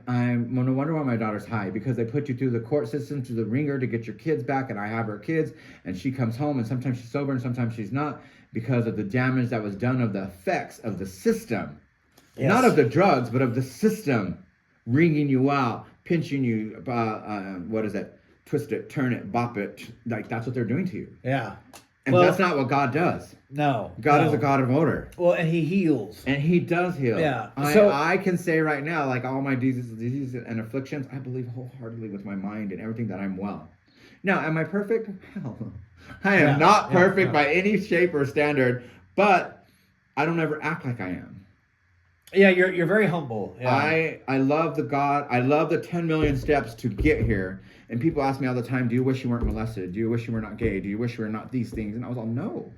high, because they put you through the court system, through the ringer to get your kids back, and I have her kids, and she comes home, and sometimes she's sober and sometimes she's not, because of the damage that was done of the effects of the system. Yes. Not of the drugs, but of the system wringing you out, pinching you, what is it? Twist it, turn it, bop it. Like, that's what they're doing to you. Yeah. And Well, that's not what God does. No. God no. is a God of order. Well, and he heals. And he does heal. Yeah. I can say right now, like all my diseases and afflictions, I believe wholeheartedly with my mind and everything that I'm well. Now, am I perfect? Hell no. I am not perfect by any shape or standard, but I don't ever act like I am. Yeah, you're very humble. Yeah. I love I love the 10 million steps to get here. And people ask me all the time, do you wish you weren't molested? Do you wish you were not gay? Do you wish you were not these things? And I was all, no.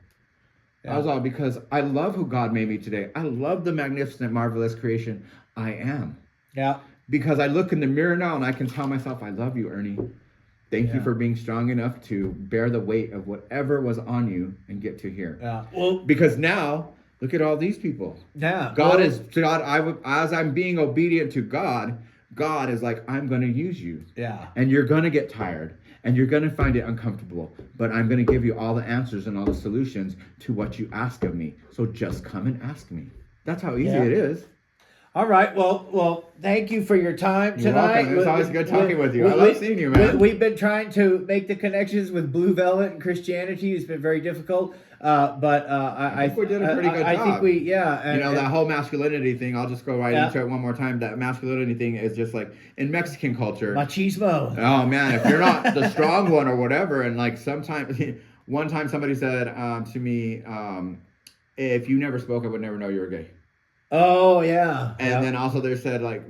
Yeah. I was all, because I love who God made me today. I love the magnificent, marvelous creation I am. Yeah. Because I look in the mirror now and I can tell myself, I love you, Ernie. Thank you for being strong enough to bear the weight of whatever was on you and get to here. Yeah. Well, because now, look at all these people. Yeah. God. As I'm being obedient to God, God is like, I'm going to use you. Yeah. And you're going to get tired. And you're going to find it uncomfortable. But I'm going to give you all the answers and all the solutions to what you ask of me. So just come and ask me. That's how easy it is. All right. Well, thank you for your time tonight. You're welcome. It's always good talking with you. I love seeing you, man. We've been trying to make the connections with Blue Velvet and Christianity. It's been very difficult. But I think we did a pretty good job. I think we, that whole masculinity thing, I'll just go right into it one more time. That masculinity thing is just like in Mexican culture. Machismo. Oh, man. If you're not the strong one or whatever, and like sometimes, one time somebody said to me, if you never spoke, I would never know you were gay. Oh, yeah. And then also they said, like,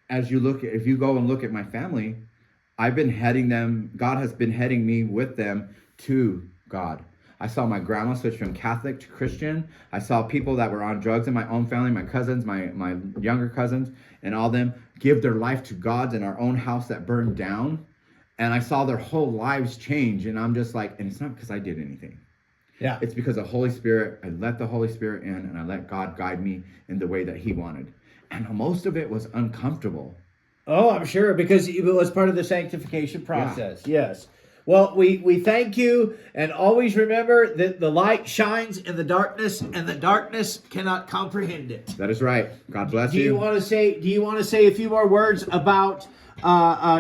if you go and look at my family, I've been heading them, God has been heading me with them to God. I saw my grandma switch from Catholic to Christian. I saw people that were on drugs in my own family, my cousins, my younger cousins, and all them give their life to God in our own house that burned down. And I saw their whole lives change. And I'm just like, and it's not because I did anything. Yeah. It's because the Holy Spirit, I let the Holy Spirit in and I let God guide me in the way that he wanted. And most of it was uncomfortable. Oh, I'm sure, because it was part of the sanctification process. Yeah. Yes. Well, we thank you, and always remember that the light shines in the darkness, and the darkness cannot comprehend it. That is right. God bless you. Do you want to say a few more words about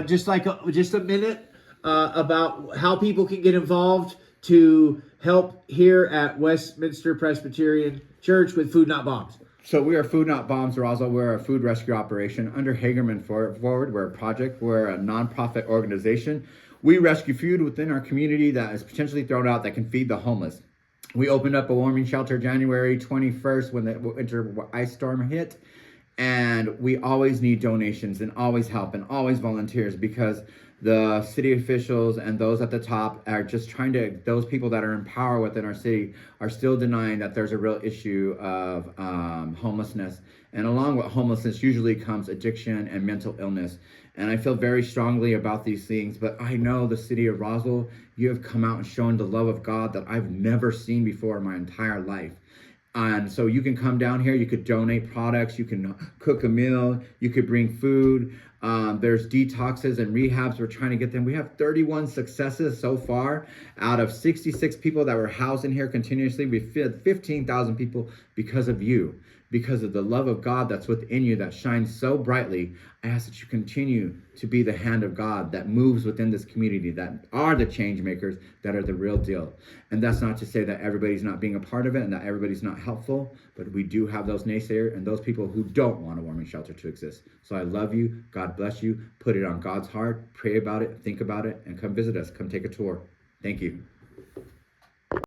just a minute about how people can get involved to help here at Westminster Presbyterian Church with Food Not Bombs? So we are Food Not Bombs. We're a food rescue operation under Hagerman Forward. We're a project. We're a nonprofit organization. We rescue food within our community that is potentially thrown out that can feed the homeless. We opened up a warming shelter January 21st when the winter ice storm hit. And we always need donations and always help and always volunteers, because the city officials and those at the top are just those people that are in power within our city are still denying that there's a real issue of homelessness. And along with homelessness usually comes addiction and mental illness. And I feel very strongly about these things, but I know the city of Roswell, you have come out and shown the love of God that I've never seen before in my entire life. And so you can come down here, you could donate products, you can cook a meal, you could bring food. There's detoxes and rehabs. We're trying to get them. We have 31 successes so far out of 66 people that were housed in here continuously. We fed 15,000 people because of you, because of the love of God that's within you that shines so brightly. I ask that you continue to be the hand of God that moves within this community, that are the change makers, that are the real deal. And that's not to say that everybody's not being a part of it and that everybody's not helpful, but we do have those naysayers and those people who don't want a warming shelter to exist. So I love you. God bless you. Put it on God's heart. Pray about it. Think about it. And come visit us. Come take a tour. Thank you.